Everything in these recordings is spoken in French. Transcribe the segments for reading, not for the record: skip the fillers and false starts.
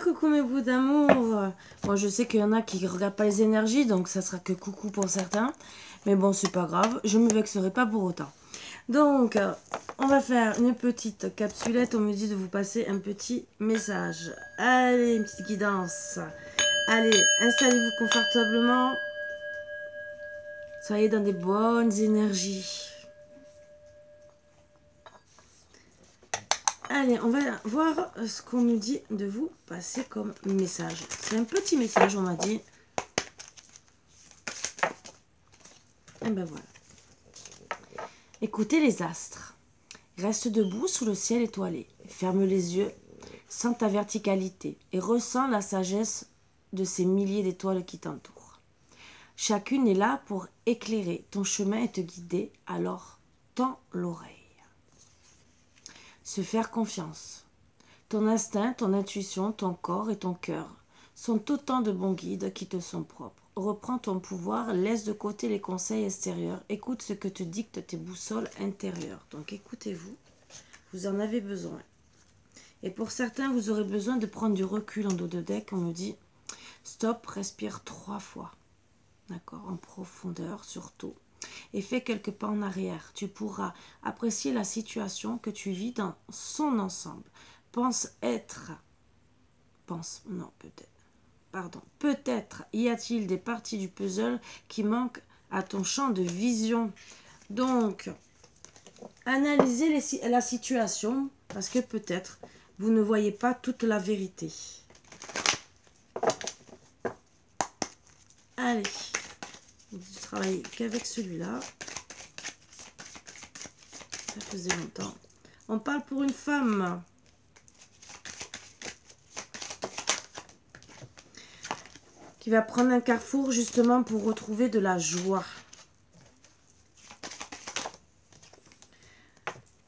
Coucou mes bouts d'amour. Moi je sais qu'il y en a qui regardent pas les énergies, donc ça sera que coucou pour certains. Mais bon, c'est pas grave, je me vexerai pas pour autant. Donc, on va faire une petite capsulette. On me dit de vous passer un petit message. Allez, une petite guidance. Allez, installez-vous confortablement. Soyez dans des bonnes énergies. Allez, on va voir ce qu'on nous dit de vous passer comme message. C'est un petit message, on m'a dit. Et ben voilà. Écoutez les astres. Reste debout sous le ciel étoilé. Ferme les yeux, sens ta verticalité et ressens la sagesse de ces milliers d'étoiles qui t'entourent. Chacune est là pour éclairer ton chemin et te guider, alors tends l'oreille. Se faire confiance. Ton instinct, ton intuition, ton corps et ton cœur sont autant de bons guides qui te sont propres. Reprends ton pouvoir, laisse de côté les conseils extérieurs, écoute ce que te dictent tes boussoles intérieures. Donc écoutez-vous, vous en avez besoin. Et pour certains, vous aurez besoin de prendre du recul en dos de deck. On me dit, stop, respire 3 fois. D'accord, en profondeur surtout. Et fais quelques pas en arrière. Tu pourras apprécier la situation que tu vis dans son ensemble. Peut-être y a-t-il des parties du puzzle qui manquent à ton champ de vision. Donc, analysez la situation parce que peut-être vous ne voyez pas toute la vérité. Allez, je travaille qu'avec celui-là. Ça faisait longtemps. On parle pour une femme. Qui va prendre un carrefour justement pour retrouver de la joie.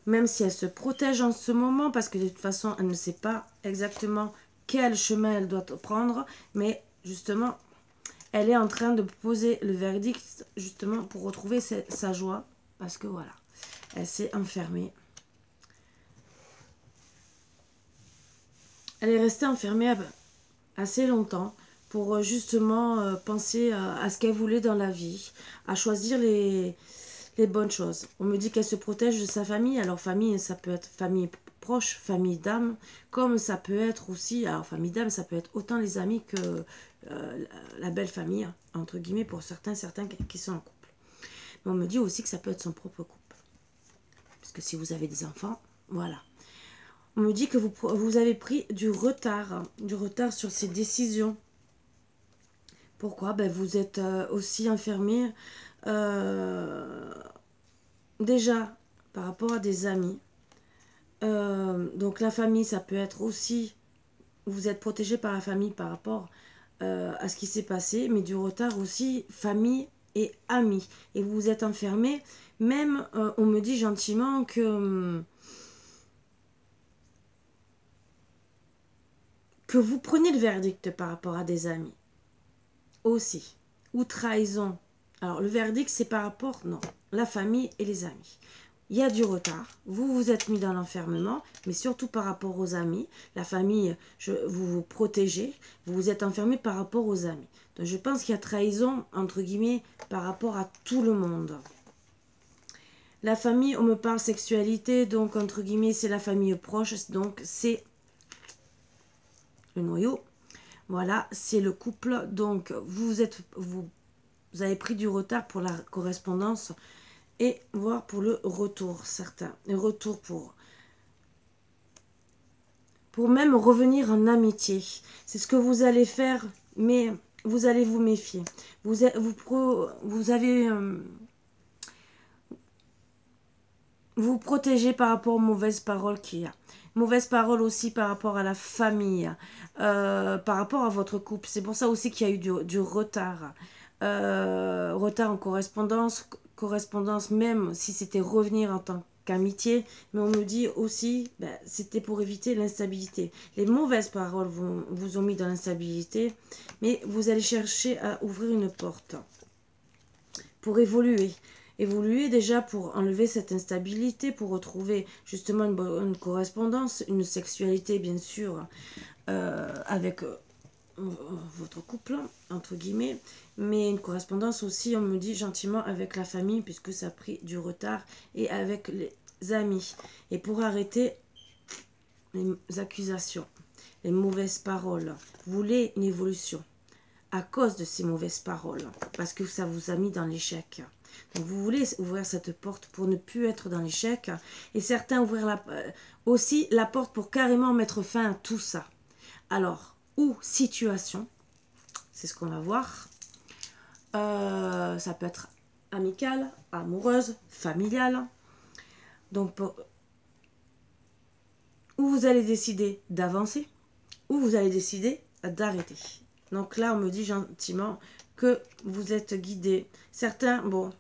Même si elle se protège en ce moment, parce que de toute façon, elle ne sait pas exactement quel chemin elle doit prendre, mais justement, elle est en train de poser le verdict justement pour retrouver sa joie, parce que voilà, elle s'est enfermée. Elle est restée enfermée assez longtemps, pour justement penser à ce qu'elle voulait dans la vie, à choisir les bonnes choses. On me dit qu'elle se protège de sa famille. Alors famille, ça peut être famille proche, famille d'âme, comme ça peut être aussi, alors famille d'âme, ça peut être autant les amis que la belle famille, entre guillemets, pour certains qui sont en couple. Mais on me dit aussi que ça peut être son propre couple. Parce que si vous avez des enfants, voilà. On me dit que vous avez pris du retard sur ces décisions. Pourquoi? Ben, vous êtes aussi enfermé déjà par rapport à des amis. Donc la famille, ça peut être aussi, vous êtes protégé par la famille par rapport à ce qui s'est passé, mais du retard aussi, famille et amis. Et vous vous êtes enfermé, même on me dit gentiment que vous prenez le verdict par rapport à des amis. Aussi. Ou trahison. Alors, le verdict, c'est par rapport, non, la famille et les amis. Il y a du retard. Vous vous êtes mis dans l'enfermement, mais surtout par rapport aux amis. La famille, vous vous protégez. Vous vous êtes enfermé par rapport aux amis. Donc, je pense qu'il y a trahison, entre guillemets, par rapport à tout le monde. La famille, on me parle sexualité, donc, entre guillemets, c'est la famille proche. Donc, c'est le noyau. Voilà, c'est le couple. Donc, vous avez pris du retard pour la correspondance et voire pour le retour, certains. Le retour pour même revenir en amitié. C'est ce que vous allez faire, mais vous allez vous méfier. Vous protégez par rapport aux mauvaises paroles qu'il y a. Mauvaises paroles aussi par rapport à la famille, par rapport à votre couple. C'est pour ça aussi qu'il y a eu du retard. Retard en correspondance même si c'était revenir en tant qu'amitié. Mais on me dit aussi, ben, c'était pour éviter l'instabilité. Les mauvaises paroles vous ont mis dans l'instabilité, mais vous allez chercher à ouvrir une porte pour évoluer. Évoluer déjà pour enlever cette instabilité, pour retrouver justement une bonne correspondance, une sexualité bien sûr avec votre couple, entre guillemets, mais une correspondance aussi, on me dit gentiment, avec la famille, puisque ça a pris du retard, et avec les amis. Et pour arrêter les accusations, les mauvaises paroles, vous voulez une évolution à cause de ces mauvaises paroles, parce que ça vous a mis dans l'échec. Donc vous voulez ouvrir cette porte pour ne plus être dans l'échec, et certains ouvrir aussi la porte pour carrément mettre fin à tout ça. Alors, ou situation, c'est ce qu'on va voir. Ça peut être amicale, amoureuse, familiale. Donc, ou vous allez décider d'avancer, ou vous allez décider d'arrêter. Donc là, on me dit gentiment que vous êtes guidé. Certains, bon.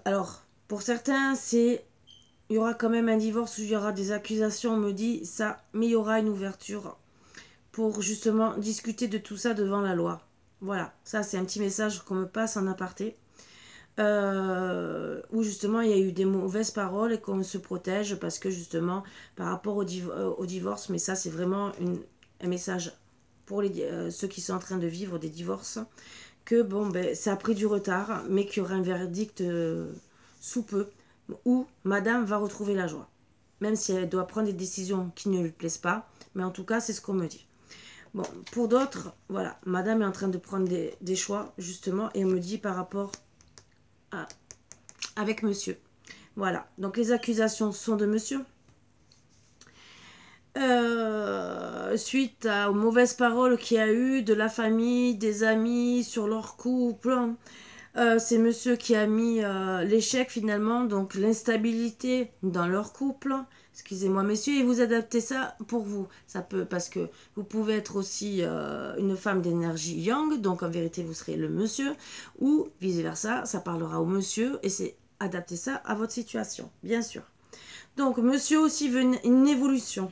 Alors, pour certains, c'est... Il y aura quand même un divorce où il y aura des accusations, on me dit ça, mais il y aura une ouverture pour justement discuter de tout ça devant la loi. Voilà, ça c'est un petit message qu'on me passe en aparté. Où justement il y a eu des mauvaises paroles et qu'on se protège parce que justement par rapport au divorce, mais ça c'est vraiment un message pour ceux qui sont en train de vivre des divorces, que bon ben ça a pris du retard, mais qu'il y aura un verdict sous peu, où madame va retrouver la joie. Même si elle doit prendre des décisions qui ne lui plaisent pas. Mais en tout cas, c'est ce qu'on me dit. Bon, pour d'autres, voilà, madame est en train de prendre des choix, justement. Et on me dit par rapport avec monsieur. Voilà, donc les accusations sont de monsieur. Suite aux mauvaises paroles qu'il y a eu de la famille, des amis, sur leur couple... c'est monsieur qui a mis l'échec finalement, donc l'instabilité dans leur couple. Excusez-moi messieurs, et vous adaptez ça pour vous. Ça peut, parce que vous pouvez être aussi une femme d'énergie yang, donc en vérité vous serez le monsieur, ou vice versa, ça parlera au monsieur, et c'est adapter ça à votre situation, bien sûr. Donc monsieur aussi veut une évolution.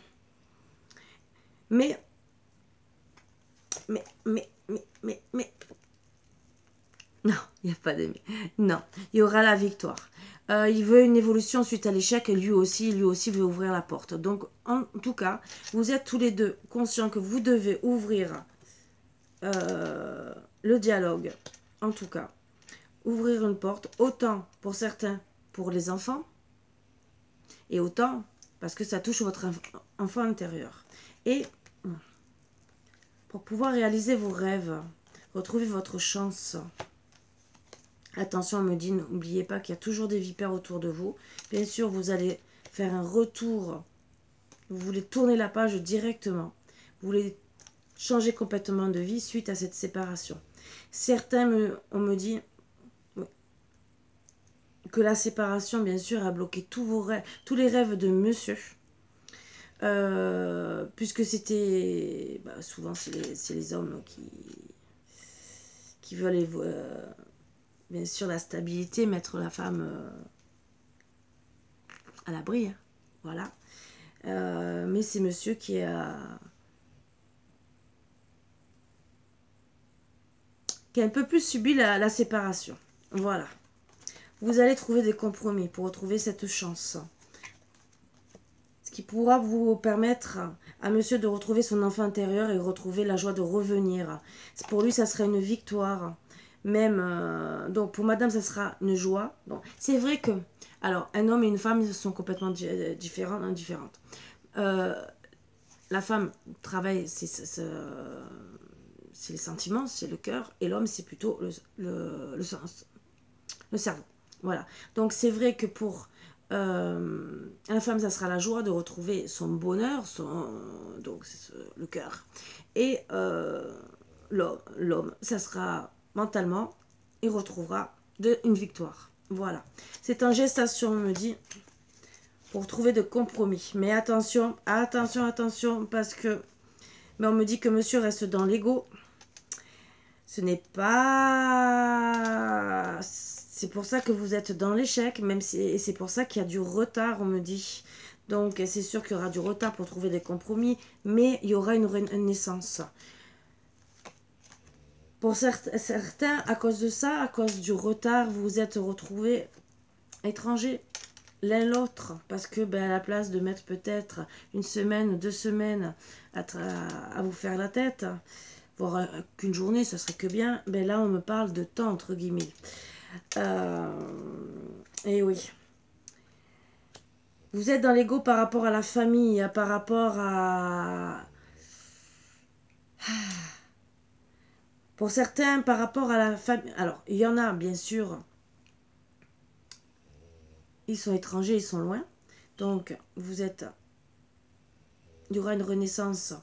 Mais non, il n'y a pas de... Non, il y aura la victoire. Il veut une évolution suite à l'échec et lui aussi veut ouvrir la porte. Donc, en tout cas, vous êtes tous les deux conscients que vous devez ouvrir le dialogue. En tout cas, ouvrir une porte, autant pour certains, pour les enfants, et autant parce que ça touche votre enfant intérieur. Et pour pouvoir réaliser vos rêves, retrouver votre chance... Attention, on me dit, n'oubliez pas qu'il y a toujours des vipères autour de vous. Bien sûr, vous allez faire un retour. Vous voulez tourner la page directement. Vous voulez changer complètement de vie suite à cette séparation. Certains, on me dit que la séparation, bien sûr, a bloqué tous vos rêves, tous les rêves de monsieur. Puisque c'était... souvent, c'est les hommes qui veulent... bien sûr, la stabilité, mettre la femme à l'abri. Hein. Voilà. Mais c'est monsieur qui a un peu plus subi la séparation. Voilà. Vous allez trouver des compromis pour retrouver cette chance. Ce qui pourra vous permettre à monsieur de retrouver son enfant intérieur et retrouver la joie de revenir. Pour lui, ça serait une victoire. Même, donc pour madame, ça sera une joie. C'est vrai que, alors, un homme et une femme sont complètement différentes. La femme travaille, c'est les sentiments, c'est le cœur, et l'homme, c'est plutôt le cerveau. Voilà. Donc, c'est vrai que pour la femme, ça sera la joie de retrouver son bonheur, donc c'est le cœur. Et l'homme, ça sera... mentalement, il retrouvera une victoire. Voilà. C'est en gestation, on me dit, pour trouver de compromis. Mais attention, parce que... Mais on me dit que monsieur reste dans l'ego. Ce n'est pas... C'est pour ça que vous êtes dans l'échec, même si... Et c'est pour ça qu'il y a du retard, on me dit. Donc, c'est sûr qu'il y aura du retard pour trouver des compromis, mais il y aura une renaissance. Pour certains, à cause de ça, à cause du retard, vous vous êtes retrouvés étrangers. l'un l'autre, parce que à la place de mettre peut-être une semaine, 2 semaines à vous faire la tête, voire qu'une journée, ce serait que bien, là on me parle de temps entre guillemets. Et oui. Vous êtes dans l'ego par rapport à la famille, par rapport à... Pour certains, par rapport à la famille... Alors, il y en a, bien sûr, ils sont étrangers, ils sont loin. Donc, vous êtes... Il y aura une renaissance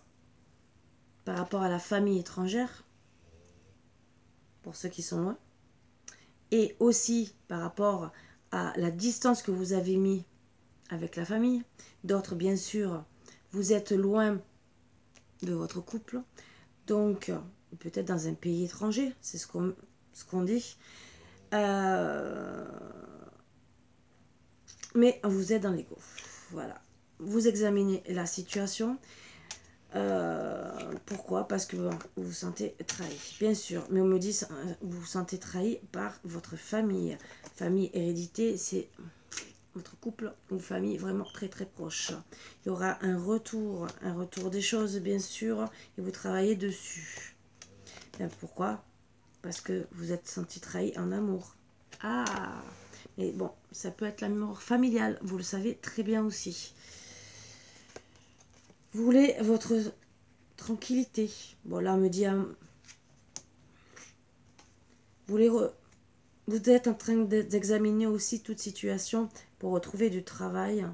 par rapport à la famille étrangère, pour ceux qui sont loin. Et aussi par rapport à la distance que vous avez mis avec la famille. D'autres, bien sûr, vous êtes loin de votre couple. Donc, peut-être dans un pays étranger, c'est ce qu'on dit. Mais vous êtes dans l'ego. Voilà. Vous examinez la situation. Pourquoi? Parce que vous vous sentez trahi. Bien sûr, mais on me dit vous vous sentez trahi par votre famille. Famille, hérédité, c'est votre couple ou famille vraiment très très proche. Il y aura un retour des choses, bien sûr, et vous travaillez dessus. Bien, pourquoi? Parce que vous êtes senti trahi en amour. Ah! Mais bon, ça peut être l'amour familial, vous le savez très bien aussi. Vous voulez votre tranquillité. Bon, là, on me dit... Vous êtes en train d'examiner aussi toute situation pour retrouver du travail.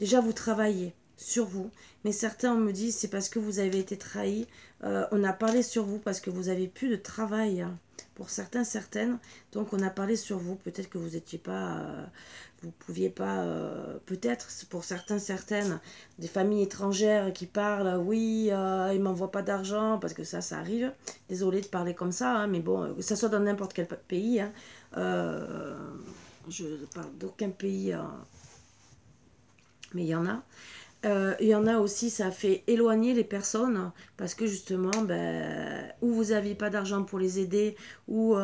Déjà, vous travaillez sur vous, mais certains, on me dit, c'est parce que vous avez été trahi. On a parlé sur vous parce que vous avez plus de travail. Pour certains, certaines. Donc, on a parlé sur vous. Peut-être que vous n'étiez pas... vous pouviez pas... peut-être, pour certains, certaines, des familles étrangères qui parlent, oui, ils m'envoient pas d'argent, parce que ça arrive. Désolée de parler comme ça, hein, mais bon, que ça soit dans n'importe quel pays, hein, je ne parle d'aucun pays, mais il y en a. Il y en a aussi, ça fait éloigner les personnes parce que justement, ou vous n'aviez pas d'argent pour les aider ou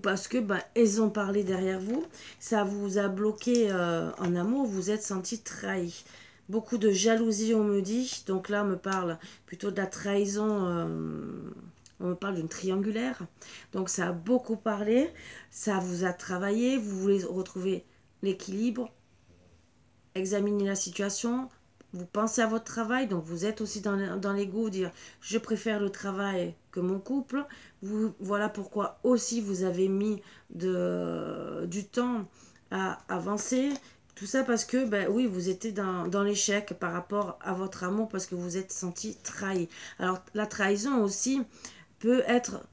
parce que elles ont parlé derrière vous. Ça vous a bloqué en amour, vous êtes senti trahi. Beaucoup de jalousie, on me dit. Donc là, on me parle plutôt de la trahison. On me parle d'une triangulaire. Donc ça a beaucoup parlé. Ça vous a travaillé. Vous voulez retrouver l'équilibre. Examiner la situation. Vous pensez à votre travail. Donc vous êtes aussi dans l'ego. Dire je préfère le travail que mon couple. Voilà pourquoi aussi vous avez mis du temps à avancer. Tout ça parce que, oui, vous étiez dans l'échec par rapport à votre amour parce que vous êtes senti trahi. Alors, la trahison aussi peut être...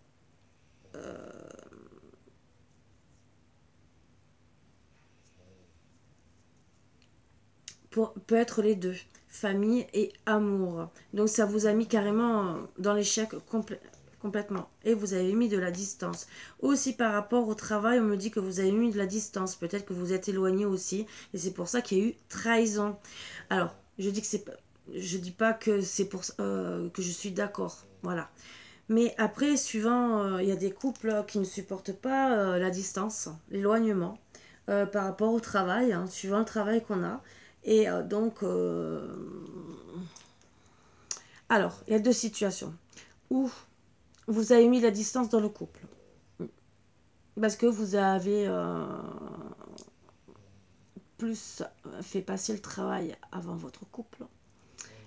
peut être les deux, famille et amour. Donc, ça vous a mis carrément dans l'échec complètement. Et vous avez mis de la distance. Aussi par rapport au travail, on me dit que vous avez mis de la distance. Peut-être que vous êtes éloigné aussi. Et c'est pour ça qu'il y a eu trahison. Alors, je dis que c'est... Je dis pas que c'est pour que je suis d'accord. Voilà. Mais après, suivant, il y a des couples qui ne supportent pas la distance, l'éloignement par rapport au travail, hein, suivant le travail qu'on a. Et donc, alors, il y a deux situations où vous avez mis la distance dans le couple. Parce que vous avez plus fait passer le travail avant votre couple.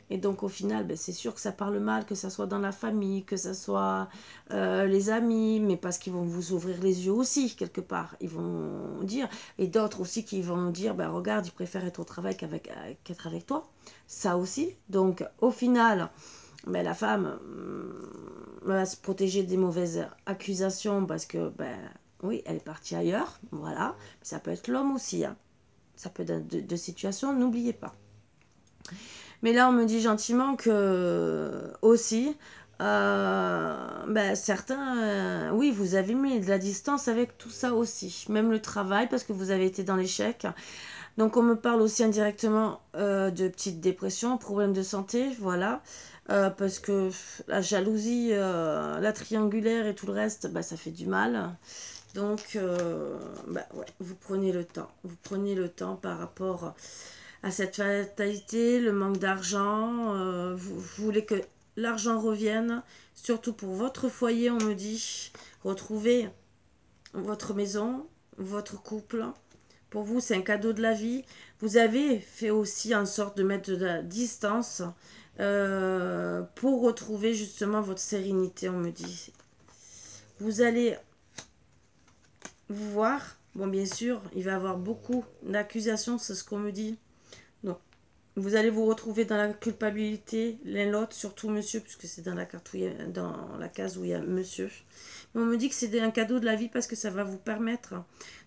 Et donc au final, c'est sûr que ça parle mal, que ça soit dans la famille, que ça soit les amis, mais parce qu'ils vont vous ouvrir les yeux aussi, quelque part. Ils vont dire, et d'autres aussi qui vont dire, regarde, ils préfèrent être au travail qu'être avec toi. Ça aussi. Donc au final, la femme va se protéger des mauvaises accusations parce que, oui, elle est partie ailleurs, voilà. Ça peut être l'homme aussi, hein. Ça peut être de situations, n'oubliez pas. Mais là, on me dit gentiment que aussi, certains, oui, vous avez mis de la distance avec tout ça aussi. Même le travail, parce que vous avez été dans l'échec. Donc, on me parle aussi indirectement de petites dépressions, problèmes de santé, voilà. Parce que la jalousie, la triangulaire et tout le reste, ça fait du mal. Donc, bah ouais, vous prenez le temps. Vous prenez le temps par rapport à cette fatalité, le manque d'argent. Vous voulez que l'argent revienne, surtout pour votre foyer, on me dit. Retrouver votre maison, votre couple. Pour vous, c'est un cadeau de la vie. Vous avez fait aussi en sorte de mettre de la distance pour retrouver justement votre sérénité, on me dit. Vous allez vous voir. Bon, bien sûr, il va y avoir beaucoup d'accusations, c'est ce qu'on me dit. Donc, vous allez vous retrouver dans la culpabilité, l'un l'autre, surtout monsieur, puisque c'est dans la carte où il y a, dans la case où il y a monsieur. Mais on me dit que c'est un cadeau de la vie parce que ça va vous permettre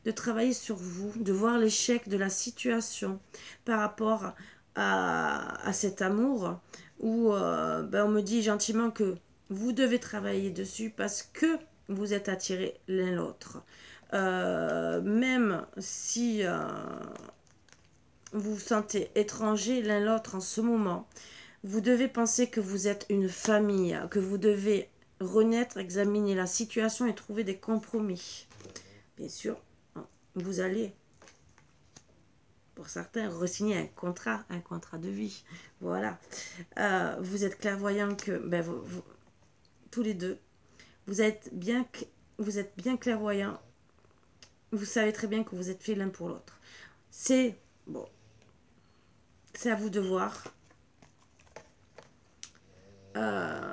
de travailler sur vous, de voir l'échec de la situation par rapport à cet amour où ben on me dit gentiment que vous devez travailler dessus parce que vous êtes attirés l'un l'autre. Même si vous vous sentez étranger l'un l'autre en ce moment, vous devez penser que vous êtes une famille, que vous devez renaître, examiner la situation et trouver des compromis. Bien sûr, vous allez, pour certains, re-signer un contrat de vie. Voilà. Vous êtes clairvoyant que, ben, tous les deux, vous êtes bien clairvoyant. Vous savez très bien que vous êtes fait l'un pour l'autre. C'est, bon, c'est à vous de voir.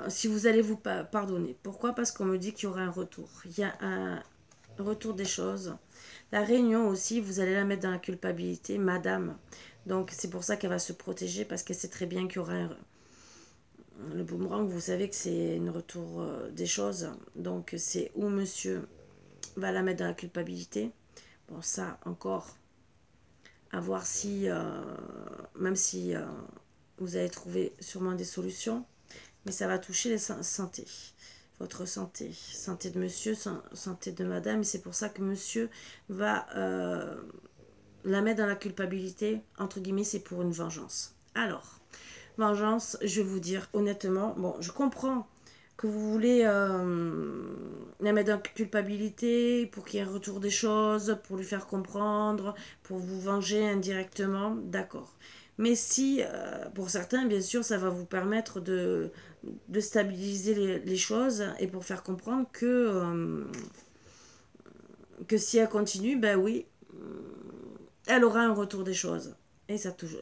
Si vous allez vous pardonner. Pourquoi? Parce qu'on me dit qu'il y aura un retour. Il y a un retour des choses. La réunion aussi, vous allez la mettre dans la culpabilité, madame. Donc c'est pour ça qu'elle va se protéger parce qu'elle sait très bien qu'il y aura le boomerang. Vous savez que c'est un retour des choses. Donc c'est où monsieur va la mettre dans la culpabilité. Bon, ça encore, à voir si, même si vous allez trouver sûrement des solutions. Mais ça va toucher les santé. Votre santé. Santé de monsieur, santé de madame. Et c'est pour ça que monsieur va la mettre dans la culpabilité. Entre guillemets, c'est pour une vengeance. Alors, vengeance, je vais vous dire honnêtement. Bon, je comprends que vous voulez la mettre dans la culpabilité pour qu'il y ait un retour des choses, pour lui faire comprendre, pour vous venger indirectement. D'accord. Mais si, pour certains, bien sûr, ça va vous permettre de stabiliser les choses et pour faire comprendre que si elle continue, ben oui, elle aura un retour des choses. Et ça touche.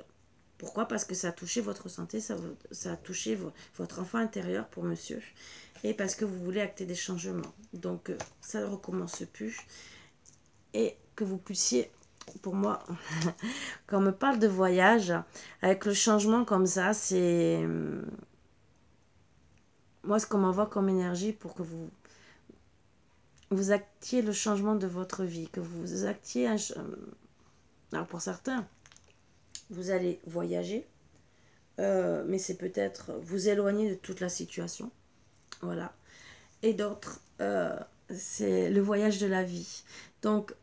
Pourquoi? Parce que ça a touché votre santé, ça a touché votre enfant intérieur pour monsieur. Et parce que vous voulez acter des changements. Donc, ça ne recommence plus. Et que vous puissiez, pour moi, quand on me parle de voyage, avec le changement comme ça, c'est... Moi, ce qu'on m'envoie comme énergie pour que vous actiez le changement de votre vie, que vous actiez un... Alors, pour certains, vous allez voyager, mais c'est peut-être vous éloigner de toute la situation. Voilà. Et d'autres, c'est le voyage de la vie. Donc,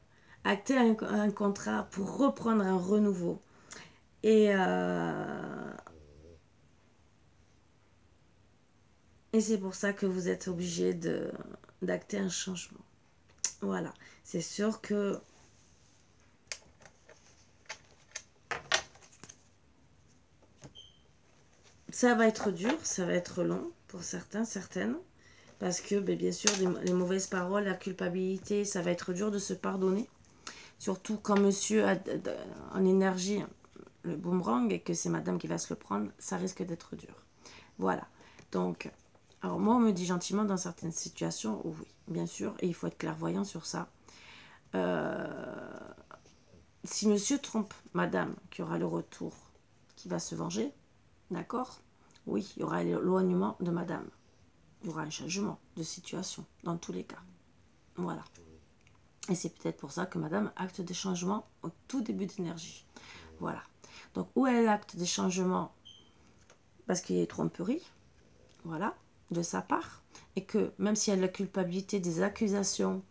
acter un contrat pour reprendre un renouveau. Et c'est pour ça que vous êtes obligé d'acter un changement. Voilà. C'est sûr que ça va être dur, ça va être long pour certains, certaines. Parce que, bien sûr, les mauvaises paroles, la culpabilité, ça va être dur de se pardonner. Surtout quand monsieur a en énergie le boomerang et que c'est madame qui va se le prendre, ça risque d'être dur. Voilà. Donc, alors moi, on me dit gentiment dans certaines situations, oui, bien sûr, et il faut être clairvoyant sur ça. Si monsieur trompe madame, qui aura le retour, qui va se venger, d'accord? Oui, il y aura l'éloignement de madame. Il y aura un changement de situation, dans tous les cas. Voilà. Et c'est peut-être pour ça que madame acte des changements au tout début d'énergie. Voilà. Donc, où elle acte des changements parce qu'il y a tromperie, voilà, de sa part, et que même si elle a la culpabilité des accusations,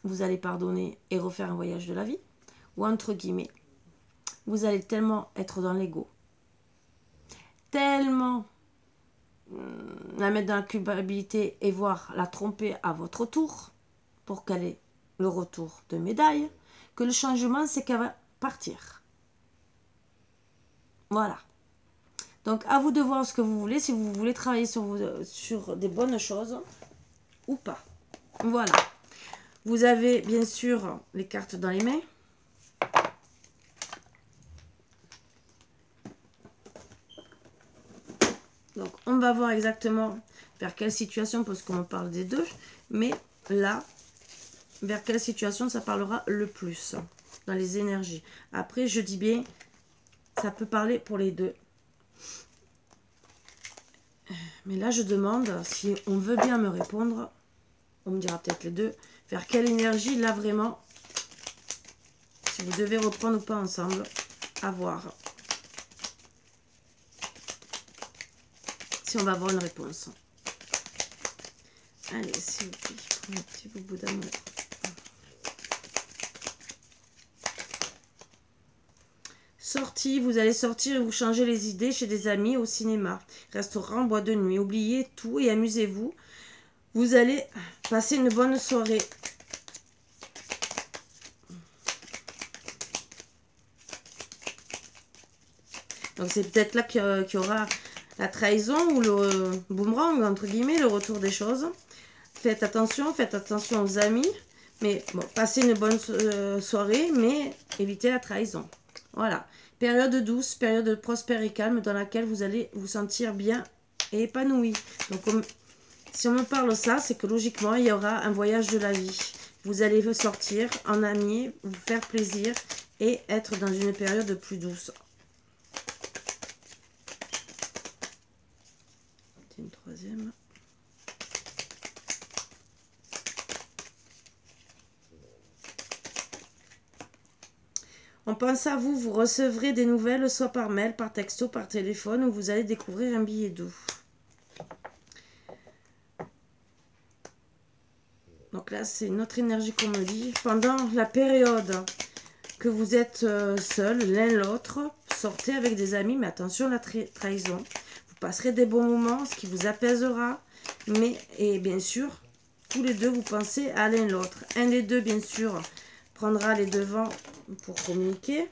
vous allez pardonner et refaire un voyage de la vie, ou entre guillemets, vous allez tellement être dans l'ego, tellement la mettre dans la culpabilité et voir la tromper à votre tour pour qu'elle ait le retour de médaille, que le changement, c'est qu'elle va partir. Voilà. Donc, à vous de voir ce que vous voulez, si vous voulez travailler sur des bonnes choses ou pas. Voilà. Vous avez, bien sûr, les cartes dans les mains. Donc, on va voir exactement vers quelle situation, parce qu'on parle des deux. Mais là, vers quelle situation ça parlera le plus dans les énergies. Après, je dis bien, ça peut parler pour les deux. Mais là, je demande, si on veut bien me répondre, on me dira peut-être les deux, vers quelle énergie, là, vraiment, si vous devez reprendre ou pas ensemble, à voir. Si on va avoir une réponse. Allez, s'il vous plaît, un petit bout d'amour. Sortie, vous allez sortir et vous changer les idées chez des amis, au cinéma, restaurant, boîte de nuit. Oubliez tout et amusez-vous. Vous allez passer une bonne soirée. Donc c'est peut-être là qu'il y aura la trahison ou le boomerang, entre guillemets, le retour des choses. Faites attention aux amis. Mais bon, passez une bonne soirée, mais évitez la trahison. Voilà. Période douce, période prospère et calme dans laquelle vous allez vous sentir bien et épanoui. Donc, si on me parle ça, c'est que logiquement, il y aura un voyage de la vie. Vous allez sortir en amis, vous faire plaisir et être dans une période plus douce. Une troisième. On pense à vous, vous recevrez des nouvelles, soit par mail, par texto, par téléphone, où vous allez découvrir un billet doux. Donc là, c'est une autre énergie qu'on me dit. Pendant la période que vous êtes seuls, l'un l'autre, sortez avec des amis, mais attention à la trahison. Vous passerez des bons moments, ce qui vous apaisera. Et bien sûr, tous les deux, vous pensez à l'un l'autre. Un des deux, bien sûr, prendra les devants pour communiquer.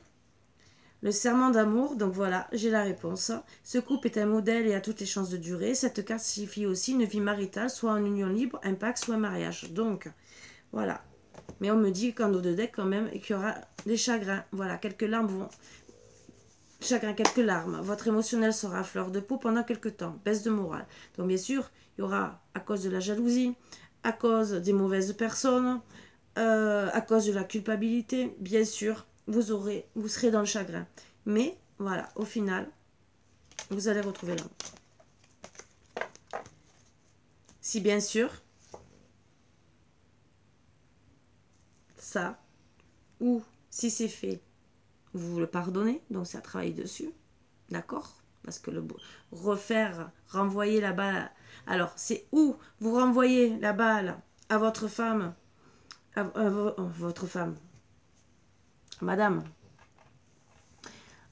Le serment d'amour, donc voilà, j'ai la réponse. Ce couple est un modèle et a toutes les chances de durer. Cette carte signifie aussi une vie maritale, soit en union libre, un pacte, soit un mariage. Donc, voilà. Mais on me dit qu'en dos de deck, quand même, qu'il y aura des chagrins. Voilà, quelques larmes vont... Chagrin, quelques larmes. Votre émotionnel sera à fleur de peau pendant quelques temps. Baisse de morale. Donc, bien sûr, il y aura, à cause de la jalousie, à cause des mauvaises personnes, à cause de la culpabilité, bien sûr, vous serez dans le chagrin. Mais, voilà, au final, vous allez retrouver l'amour. Si, bien sûr, ça, ou si c'est fait, vous le pardonnez, donc c'est à travailler dessus, d'accord? Parce que renvoyer la balle, alors c'est où vous renvoyez la balle à votre femme, votre femme, madame,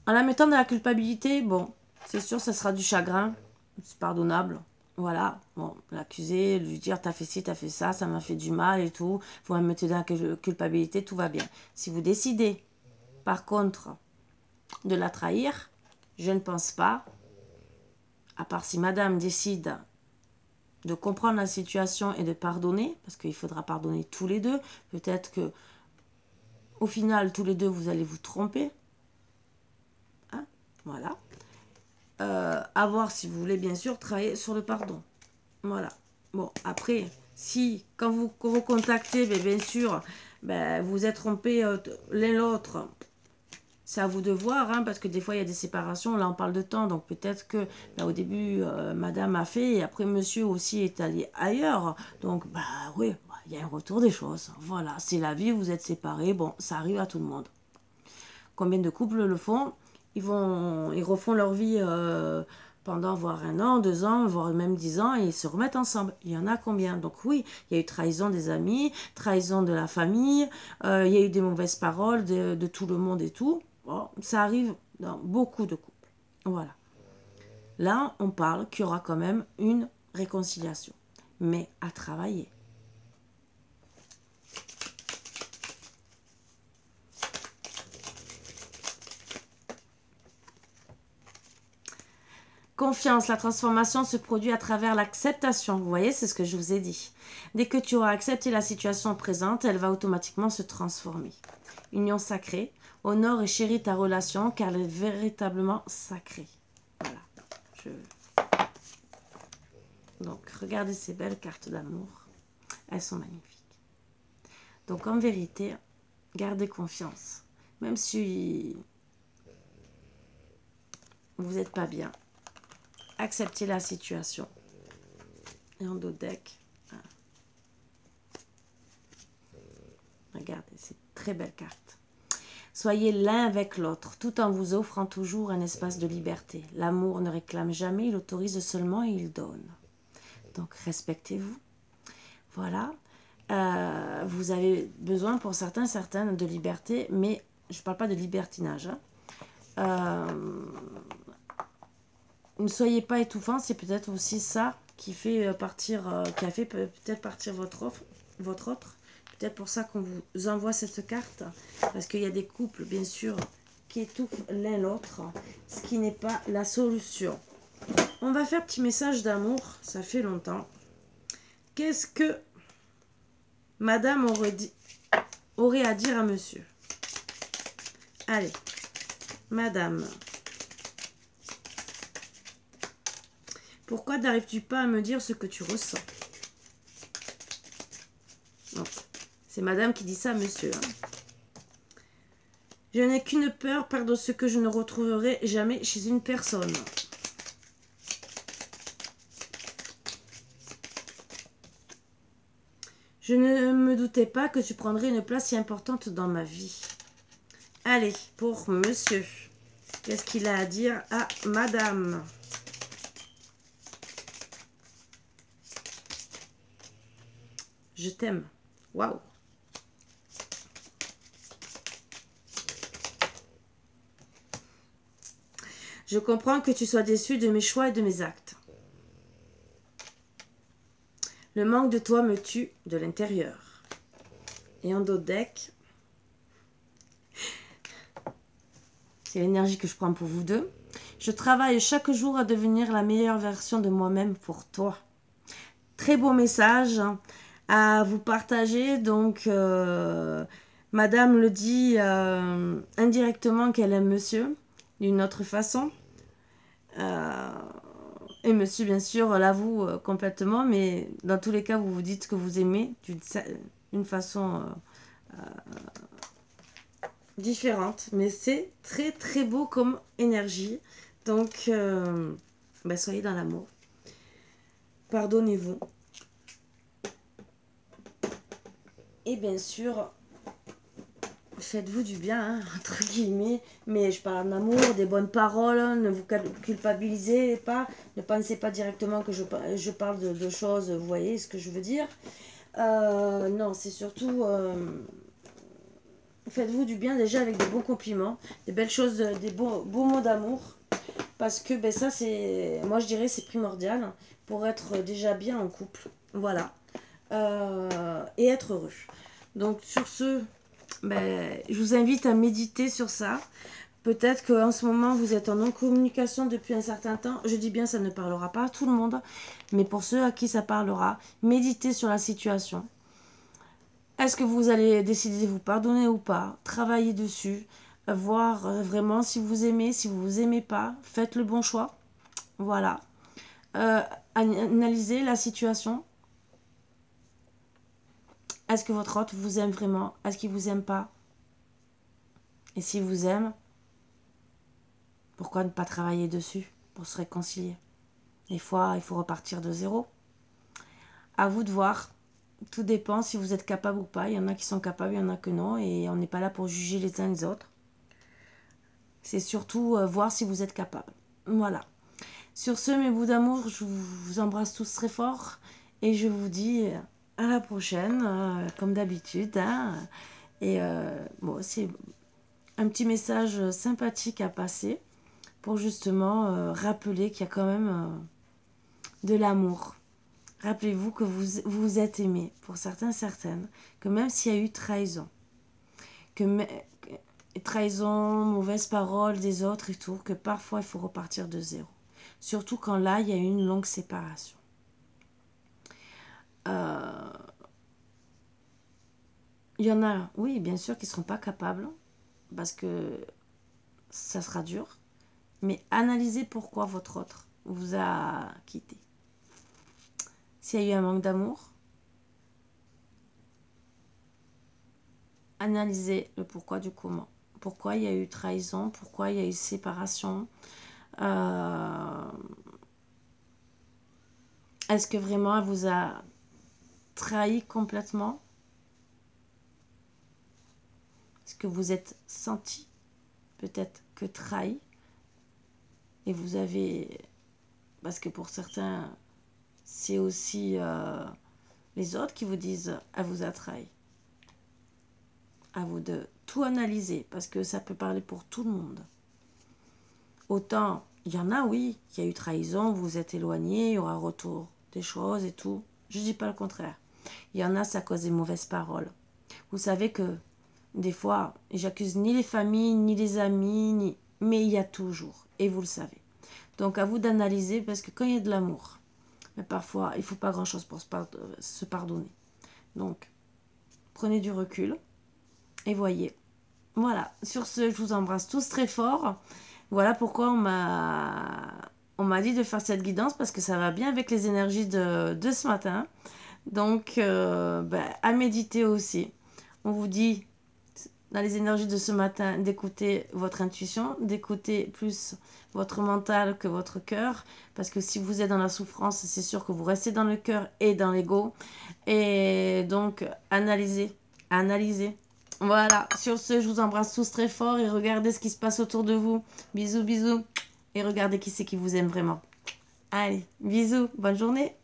en la mettant dans la culpabilité, bon, c'est sûr, ça sera du chagrin, c'est pardonnable. Voilà, bon, l'accuser, lui dire t'as fait ci, t'as fait ça, ça m'a fait du mal et tout, vous me mettez dans la culpabilité, tout va bien. Si vous décidez, par contre, de la trahir, je ne pense pas, à part si madame décide de comprendre la situation et de pardonner, parce qu'il faudra pardonner tous les deux, peut-être que au final, tous les deux, vous allez vous tromper. Hein, voilà. À voir si vous voulez, bien sûr, travailler sur le pardon. Voilà. Bon, après, si, quand vous recontactez, bien sûr, vous êtes trompés l'un l'autre, c'est à vous de voir, hein, parce que des fois, il y a des séparations, là, on parle de temps, donc peut-être que, au début, madame a fait, et après, monsieur aussi est allé ailleurs, donc, oui, il y a un retour des choses, voilà, c'est la vie, vous êtes séparés, bon, ça arrive à tout le monde. Combien de couples le font? Ils refont leur vie pendant voire 1 an, 2 ans, voire même 10 ans, et ils se remettent ensemble. Il y en a combien? Donc oui, il y a eu trahison des amis, trahison de la famille, il y a eu des mauvaises paroles de tout le monde et tout. Bon, ça arrive dans beaucoup de couples. Voilà. Là, on parle qu'il y aura quand même une réconciliation, mais à travailler. Confiance, la transformation se produit à travers l'acceptation. Vous voyez, c'est ce que je vous ai dit. Dès que tu auras accepté la situation présente, elle va automatiquement se transformer. Union sacrée, honore et chéris ta relation car elle est véritablement sacrée. Voilà. Donc, regardez ces belles cartes d'amour. Elles sont magnifiques. Donc, en vérité, gardez confiance. Même si vous n'êtes pas bien, acceptez la situation. Et en dos de deck, regardez, c'est très belle carte. Soyez l'un avec l'autre, tout en vous offrant toujours un espace de liberté. L'amour ne réclame jamais, il autorise seulement et il donne. Donc, respectez-vous. Voilà. Vous avez besoin pour certaines de liberté, mais je ne parle pas de libertinage. Ne soyez pas étouffant, c'est peut-être aussi ça qui fait partir, qui a fait peut-être partir votre autre. Peut-être pour ça qu'on vous envoie cette carte, parce qu'il y a des couples, bien sûr, qui étouffent l'un l'autre, ce qui n'est pas la solution. On va faire petit message d'amour, ça fait longtemps. Qu'est-ce que madame aurait à dire à monsieur? Allez, madame. Pourquoi n'arrives-tu pas à me dire ce que tu ressens? C'est madame qui dit ça à monsieur. Je n'ai qu'une peur, perdre ce que je ne retrouverai jamais chez une personne. Je ne me doutais pas que tu prendrais une place si importante dans ma vie. Allez, pour monsieur. Qu'est-ce qu'il a à dire à madame? Je t'aime. Waouh. Je comprends que tu sois déçu de mes choix et de mes actes. Le manque de toi me tue de l'intérieur. Et en dos de deck, c'est l'énergie que je prends pour vous deux. Je travaille chaque jour à devenir la meilleure version de moi-même pour toi. Très beau message à vous partager. Donc, madame le dit indirectement qu'elle aime monsieur d'une autre façon. Et monsieur, bien sûr, l'avoue complètement, mais dans tous les cas, vous vous dites que vous aimez d'une façon différente. Mais c'est très, très beau comme énergie. Donc, soyez dans l'amour. Pardonnez-vous. Et bien sûr, faites-vous du bien, hein, entre guillemets. Mais je parle d'amour, des bonnes paroles. Ne vous culpabilisez pas. Ne pensez pas directement que je parle de choses. Vous voyez ce que je veux dire? Non, c'est surtout... faites-vous du bien déjà avec des bons compliments. Des belles choses, des beaux mots d'amour. Parce que ça, c'est... Moi, je dirais c'est primordial pour être déjà bien en couple. Voilà. Et être heureux. Donc, sur ce... je vous invite à méditer sur ça. Peut-être qu'en ce moment, vous êtes en non-communication depuis un certain temps. Je dis bien, ça ne parlera pas à tout le monde. Mais pour ceux à qui ça parlera, méditez sur la situation. Est-ce que vous allez décider de vous pardonner ou pas? Travaillez dessus. Voir vraiment si vous aimez, si vous aimez pas. Faites le bon choix. Voilà. Analysez la situation. Est-ce que votre hôte vous aime vraiment? Est-ce qu'il vous aime pas? Et s'il vous aime, pourquoi ne pas travailler dessus pour se réconcilier? Des fois, il faut repartir de zéro. À vous de voir. Tout dépend si vous êtes capable ou pas. Il y en a qui sont capables, il y en a que non. Et on n'est pas là pour juger les uns les autres. C'est surtout voir si vous êtes capable. Voilà. Sur ce, mes bouts d'amour, je vous embrasse tous très fort. Et je vous dis... à la prochaine, comme d'habitude. Hein. Et c'est un petit message sympathique à passer pour justement rappeler qu'il y a quand même de l'amour. Rappelez-vous que vous êtes aimé, pour certains, certaines, que même s'il y a eu trahison, trahison, mauvaise parole des autres et tout, que parfois il faut repartir de zéro. Surtout quand là, il y a eu une longue séparation. Il y en a, oui, bien sûr, qui ne seront pas capables, parce que ça sera dur. Mais analysez pourquoi votre autre vous a quitté. S'il y a eu un manque d'amour, analysez le pourquoi du comment. Pourquoi il y a eu trahison, pourquoi il y a eu séparation. Est-ce que vraiment elle vous a trahi complètement? Est-ce que vous êtes senti peut-être que trahi? Et vous avez... Parce que pour certains, c'est aussi les autres qui vous disent « elle vous a trahi ». À vous de tout analyser, parce que ça peut parler pour tout le monde. Autant, il y en a, oui, il y a eu trahison, vous vous êtes éloigné, il y aura retour des choses et tout. Je ne dis pas le contraire. Il y en a, ça cause des mauvaises paroles. Vous savez que, des fois, j'accuse ni les familles, ni les amis, mais il y a toujours, et vous le savez. Donc, à vous d'analyser, parce que quand il y a de l'amour, mais parfois, il ne faut pas grand-chose pour se pardonner. Donc, prenez du recul et voyez. Voilà, sur ce, je vous embrasse tous très fort. Voilà pourquoi on m'a dit de faire cette guidance, parce que ça va bien avec les énergies de ce matin. Donc, à méditer aussi. On vous dit, dans les énergies de ce matin, d'écouter votre intuition, d'écouter plus votre mental que votre cœur. Parce que si vous êtes dans la souffrance, c'est sûr que vous restez dans le cœur et dans l'ego. Et donc, analysez. Voilà, sur ce, je vous embrasse tous très fort et regardez ce qui se passe autour de vous. Bisous, bisous. Et regardez qui c'est qui vous aime vraiment. Allez, bisous, bonne journée.